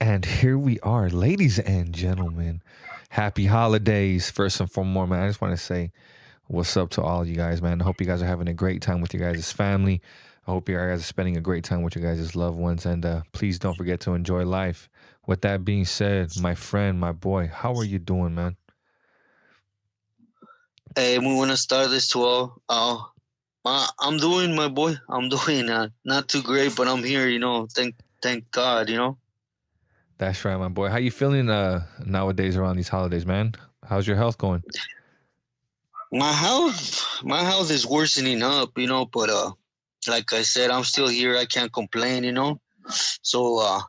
And here we are, ladies and gentlemen. Happy holidays. First and foremost, man, I just want to say what's up to all of you guys, man. I hope you guys are having a great time with your guys' family. I hope you guys are spending a great time with your guys' loved ones. And please don't forget to enjoy life. With that being said, my friend, my boy, how are you doing, man? Muy buenas tardes to all. I'm doing, my boy. I'm doing not too great, but I'm here. Thank God. That's right, my boy. How you feeling nowadays around these holidays, man? How's your health going? My health is worsening up. But like I said, I'm still here. I can't complain. So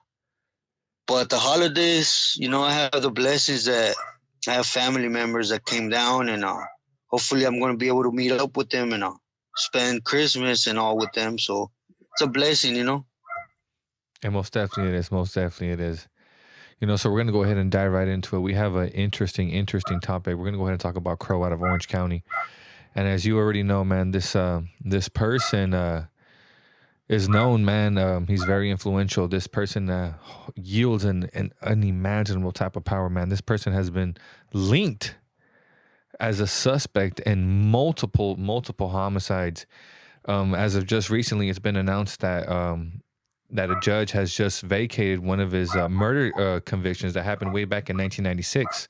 but the holidays, I have the blessings that I have family members that came down, and hopefully I'm going to be able to meet up with them and spend Christmas and all with them. So it's a blessing. And most definitely it is. Most definitely it is. So we're gonna go ahead and dive right into it. We have an interesting topic. We're gonna go ahead and talk about Crow out of Orange County. And as you already know, man, this person is known, man. He's very influential. This person yields an unimaginable type of power, man. This person has been linked as a suspect in multiple homicides. As of just recently, it's been announced that a judge has just vacated one of his murder convictions that happened way back in 1996.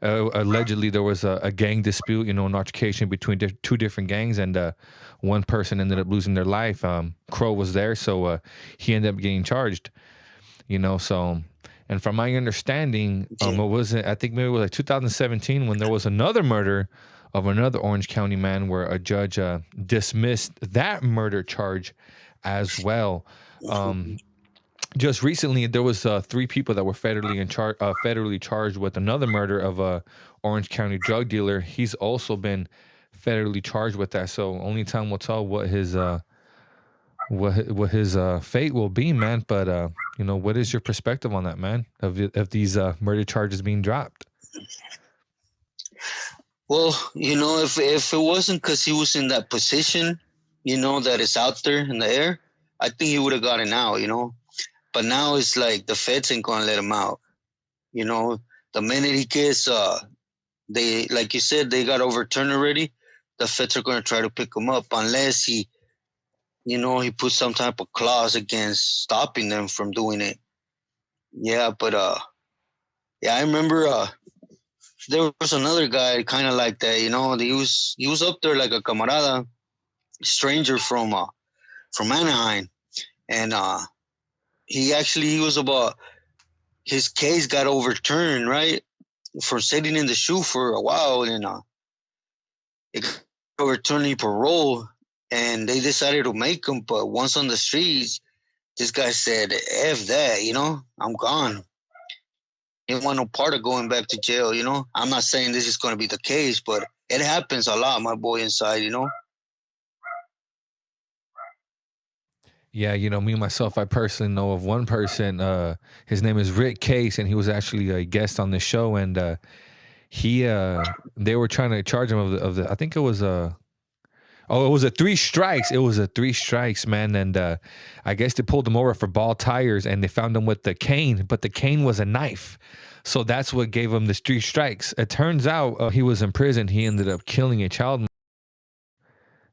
Allegedly, there was a gang dispute, an altercation between two different gangs, and one person ended up losing their life. Crow was there, so he ended up getting charged. So, and from my understanding, it wasn't. I think maybe it was like 2017 when there was another murder of another Orange County man, where a judge dismissed that murder charge as well. Just recently, there was 3 people that were federally charged with another murder of a Orange County drug dealer. He's also been federally charged with that. So only time will tell what his fate will be, man. But what is your perspective on that, man? Of these murder charges being dropped? Well, if it wasn't because he was in that position, that is out there in the air, I think he would have gotten out. But now it's like the feds ain't gonna let him out. The minute he gets, they, like you said, they got overturned already. The feds are gonna try to pick him up unless he puts some type of clause against stopping them from doing it. Yeah, but yeah, I remember there was another guy kind of like that. He was up there like a camarada, stranger from Anaheim, and he was about, his case got overturned, right, for sitting in the shoe for a while, and it got overturned, he parole, and they decided to make him. But once on the streets, this guy said, "F that, I'm gone." He didn't want no part of going back to jail. I'm not saying this is going to be the case, but it happens a lot, my boy, inside. Yeah, me myself, I personally know of one person. His name is Rick Case, and he was actually a guest on the show. And they were trying to charge him of the. I think it was it was a 3 strikes. It was a 3 strikes, man. And I guess they pulled him over for ball tires, and they found him with the cane, but the cane was a knife. So that's what gave him the 3 strikes. It turns out he was in prison. He ended up killing a child.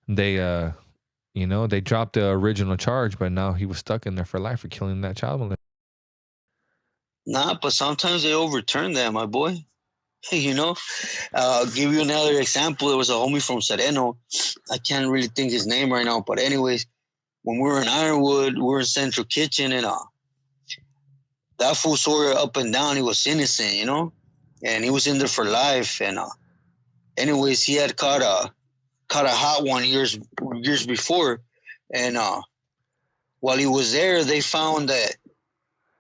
They they dropped the original charge, but now he was stuck in there for life for killing that child molester. Nah, but sometimes they overturn that, my boy. I'll give you another example. There was a homie from Sereno. I can't really think his name right now, but anyways, when we were in Ironwood, we were in Central Kitchen, and that fool swore up and down he was innocent, and he was in there for life. And anyways, he had caught a hot one years before, and while he was there, they found that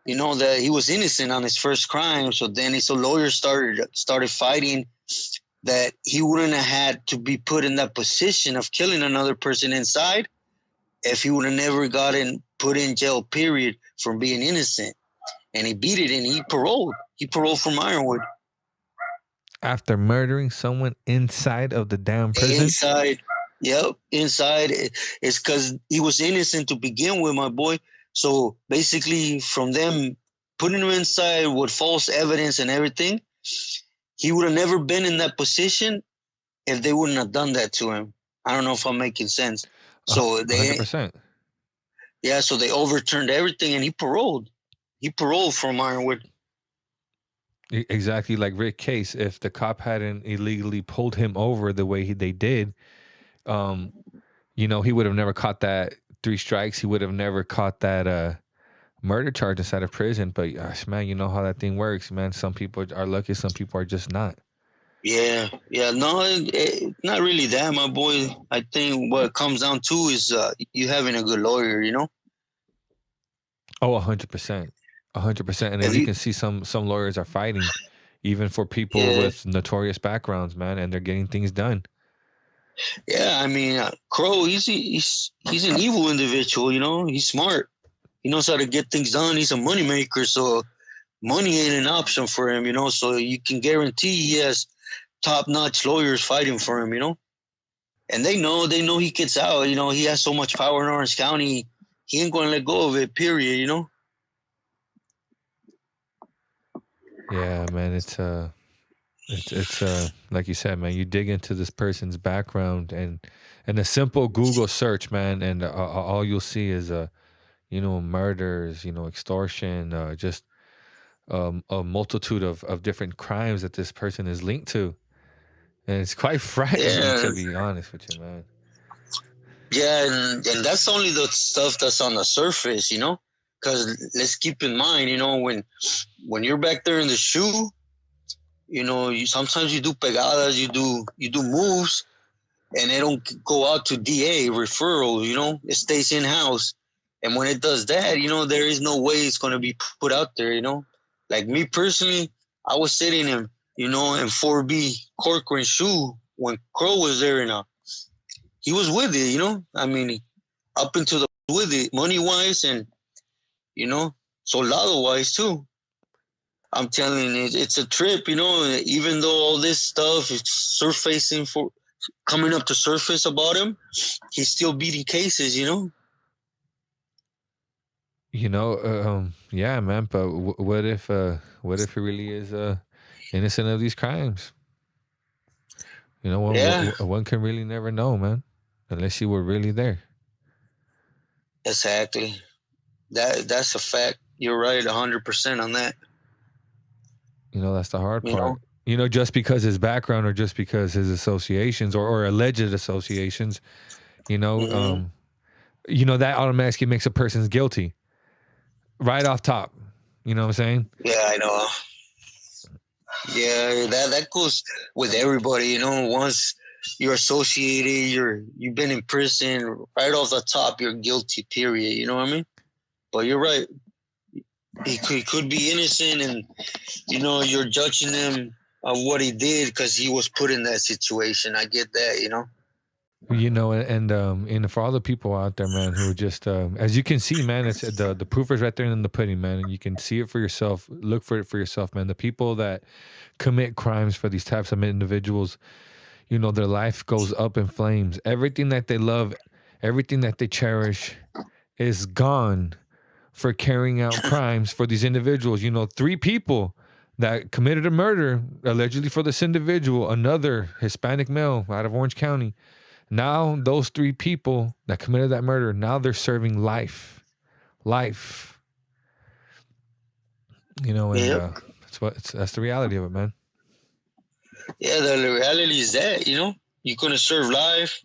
that he was innocent on his first crime. So then his lawyer started fighting that he wouldn't have had to be put in that position of killing another person inside if he would have never gotten put in jail, period, from being innocent. And he beat it, and he paroled. He paroled from Ironwood. After murdering someone inside of the damn prison? Inside. Yep, inside. It's because he was innocent to begin with, my boy. So basically, from them putting him inside with false evidence and everything, he would have never been in that position if they wouldn't have done that to him. I don't know if I'm making sense. So 100%. so they overturned everything, and he paroled. He paroled from Ironwood. Exactly like Rick Case. If the cop hadn't illegally pulled him over the way they did, he would have never caught that 3 strikes. He would have never caught that murder charge inside of prison. But gosh, man, you know how that thing works, man. Some people are lucky, some people are just not. Yeah. No, not really that, my boy. I think what it comes down to is you having a good lawyer, Oh, 100%. 100%. And as you can see, some lawyers are fighting even for people with notorious backgrounds, man, and they're getting things done. Yeah, I mean, Crow, he's an evil individual, he's smart. He knows how to get things done. He's a moneymaker, so money ain't an option for him, so you can guarantee he has top-notch lawyers fighting for him, and they know he gets out. He has so much power in Orange County, he ain't going to let go of it, period, Yeah, man, it's like you said, man, you dig into this person's background and a simple Google search, man, and all you'll see is murders, extortion, just a multitude of different crimes that this person is linked to. And it's quite frightening, to be honest with you, man. Yeah, and that's only the stuff that's on the surface, because let's keep in mind, when you're back there in the shoe, sometimes you do pegadas, you do moves, and they don't go out to DA referral, it stays in house. And when it does that, there is no way it's going to be put out there, Like me personally, I was sitting in 4B Corcoran shoe when Crow was there, and he was with it, I mean, up into the with it, money wise, and soldado wise too. I'm telling you, it's a trip, even though all this stuff is coming up to surface about him, he's still beating cases, Yeah, man. But what if he really is innocent of these crimes? One can really never know, man, unless you were really there. Exactly. That's a fact. You're right, 100% on that. That's the hard part. Just because his background or just because his associations or alleged associations, that automatically makes a person guilty right off top. You know what I'm saying? Yeah, I know. Yeah, that goes with everybody. Once you're associated, you've been in prison, right off the top, you're guilty. Period. You know what I mean? But you're right. He could be innocent, and you're judging him on what he did because he was put in that situation. I get that, and for all the people out there, man, who are just as you can see, man, it's the proof is right there in the pudding, man, and you can see it for yourself. Look for it for yourself, man. The people that commit crimes for these types of individuals, their life goes up in flames. Everything that they love, everything that they cherish, is gone for carrying out crimes for these individuals. 3 people that committed a murder allegedly for this individual, another Hispanic male out of Orange County. Now those 3 people that committed that murder, now they're serving life. That's the reality of it, man. Yeah, the reality is that, you're going to serve life.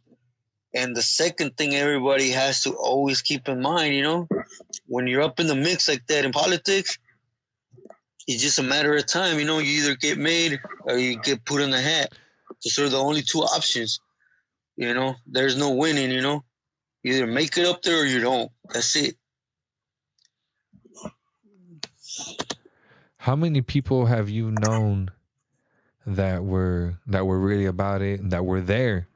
And the second thing everybody has to always keep in mind, when you're up in the mix like that in politics, it's just a matter of time. You either get made or you get put in the hat. Those are the only 2 options. There's no winning, You either make it up there or you don't. That's it. How many people have you known that were really about it, that were there,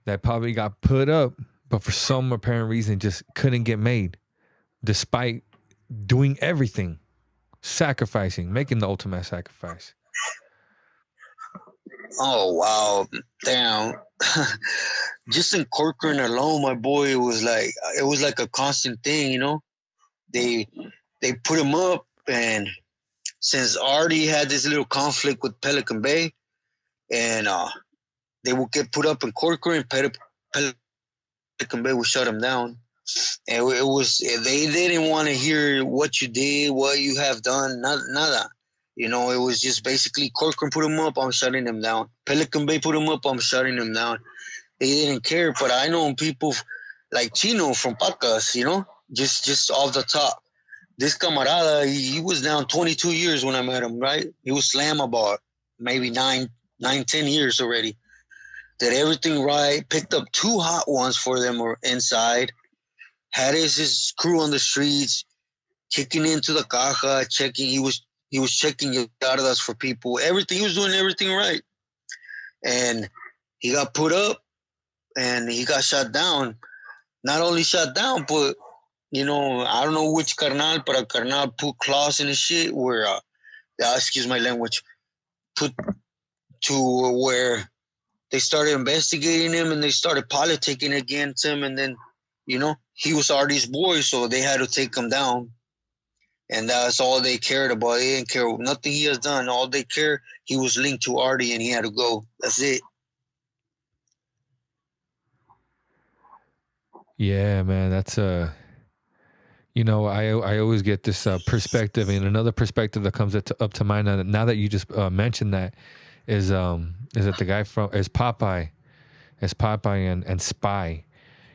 that probably got put up, but for some apparent reason just couldn't get made, despite doing everything, sacrificing, making the ultimate sacrifice? Oh, wow. Damn. Just in Corcoran alone, my boy, it was like a constant thing, They put him up, And since Artie had this little conflict with Pelican Bay, and they would get put up in Corcoran, Pelican Bay would shut them down. And it was they didn't want to hear what you did, what you have done, nada. You know, it was just basically Corcoran put them up, I'm shutting them down. Pelican Bay put them up, I'm shutting them down. They didn't care, but I know people like Chino from Pacas, you know, just off the top. This camarada, he was down 22 years when I met him, right? He was slam about maybe 10 years already. Did everything right, picked up 2 hot ones for them or inside, had his crew on the streets, kicking into the caja, checking. He was checking yardas for people. Everything, he was doing everything right. And he got put up and he got shot down. Not only shot down, but you know, I don't know which carnal, but a carnal put claws in his shit where, excuse my language, put to where they started investigating him and they started politicking against him. And then, you know, he was Artie's boy, so they had to take him down. And that's all they cared about. They didn't care nothing he has done. All they care, he was linked to Artie and he had to go. That's it. Yeah, man, that's you know, I always get this perspective, and another perspective that comes up to mind now that you just mentioned that is that the guy from is Popeye and Spy.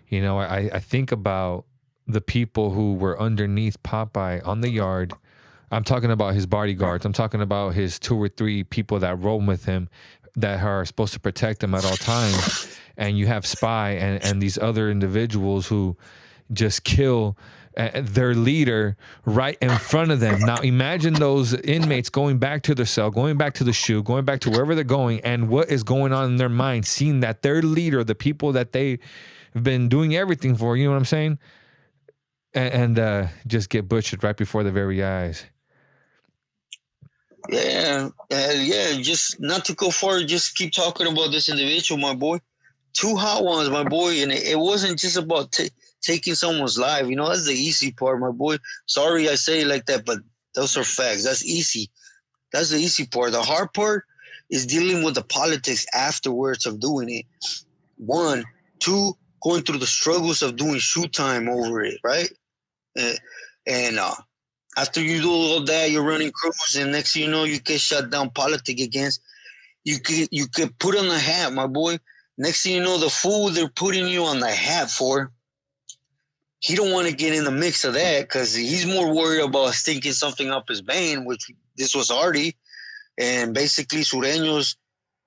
You know, I think about the people who were underneath Popeye on the yard. I'm talking about his bodyguards. I'm talking about his 2 or 3 people that roam with him that are supposed to protect him at all times. And you have Spy and these other individuals who just kill their leader right in front of them. Now imagine those inmates going back to their cell, going back to the shoe, going back to wherever they're going, and what is going on in their mind, seeing that their leader, the people that they've been doing everything for, you know what I'm saying? And just get butchered right before their very eyes. Yeah, yeah. Just not to go far, just keep talking about this individual, my boy. 2 hot ones, my boy, and it wasn't just about taking someone's life. You know, that's the easy part, my boy. Sorry I say it like that, but those are facts. That's easy. That's the easy part. The hard part is dealing with the politics afterwards of doing it. 1, 2, going through the struggles of doing shoot time over it, right? And after you do all that, you're running crews, and next thing you know, you get shut down, politic against. You get put on the hat, my boy. Next thing you know, the fool they're putting you on the hat for, he don't want to get in the mix of that because he's more worried about stinking something up his vein, which this was Artie. And basically, Sureños,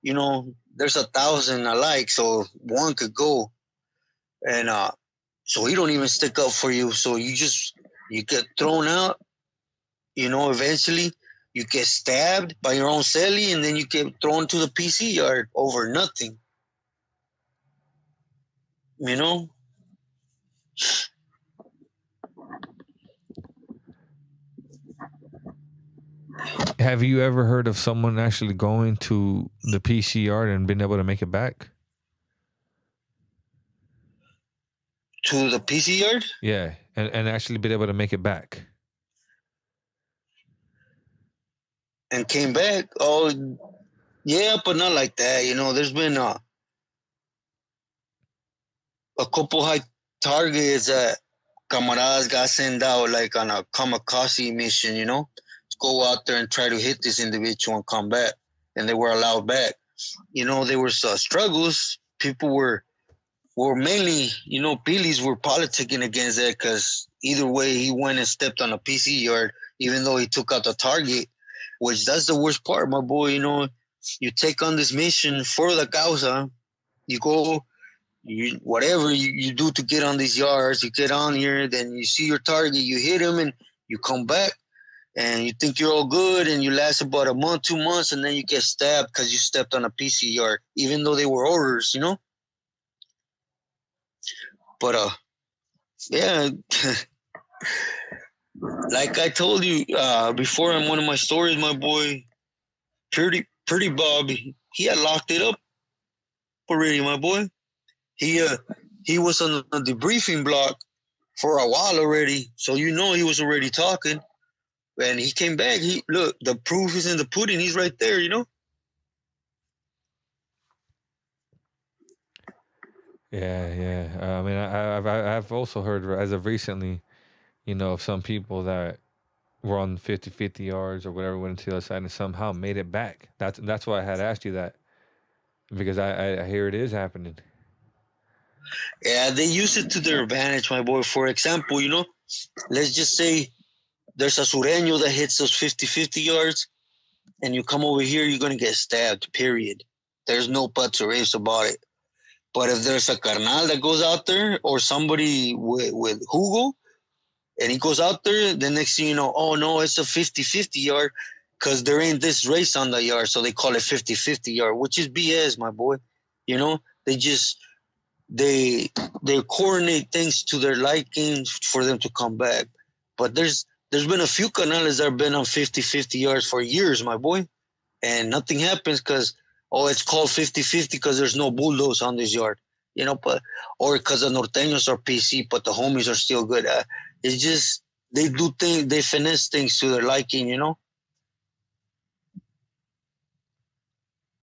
you know, there's 1,000 alike, so one could go. And so he don't even stick up for you. So you get thrown out, you know, eventually you get stabbed by your own celly, and then you get thrown to the PC yard over nothing. You know? Have you ever heard of someone actually going to the PC yard and been able to make it back? To the PC yard? Yeah, and actually been able to make it back. And came back? Oh, yeah, but not like that. You know, there's been a couple high targets that camaradas got sent out like on a kamikaze mission, you know, to go out there and try to hit this individual and come back. And they were allowed back. You know, there was struggles. People were mainly, you know, Billy's were politicking against that because either way he went and stepped on a PC yard, even though he took out the target, which that's the worst part, my boy. You know, you take on this mission for the causa, you go, whatever you do to get on these yards, you get on here, then you see your target, you hit him, and you come back, and you think you're all good, and you last about a month, 2 months, and then you get stabbed because you stepped on a PC yard, even though they were orders, you know? But, yeah, like I told you before in one of my stories, my boy, Pretty Bob, he had locked it up already, my boy. He was on the debriefing block for a while already, so you know he was already talking. and he came back. Look, the proof is in the pudding. He's right there, you know. Yeah, yeah. I mean, I've also heard as of recently, of some people that were on 50-50 yards or whatever, went into the other side and somehow made it back. That's why I had asked you that, because I hear it is happening. Yeah, they use it to their advantage, my boy. For example, let's just say there's a sureño that hits those 50-50 yards, and you come over here, you're going to get stabbed, period. There's no buts or ifs about it. But if there's a carnal that goes out there, or somebody with Hugo, and he goes out there, the next thing you know, oh no, it's a 50-50 yard, because there ain't this race on the yard, so they call it 50-50 yard, which is BS, my boy. They just they coordinate things to their liking for them to come back. But there's been a few canales that have been on 50-50 yards for years, my boy, and nothing happens because, it's called 50-50 because there's no bulldogs on this yard, or because the norteños are PC, but the homies are still good. It's just they do things, they finesse things to their liking,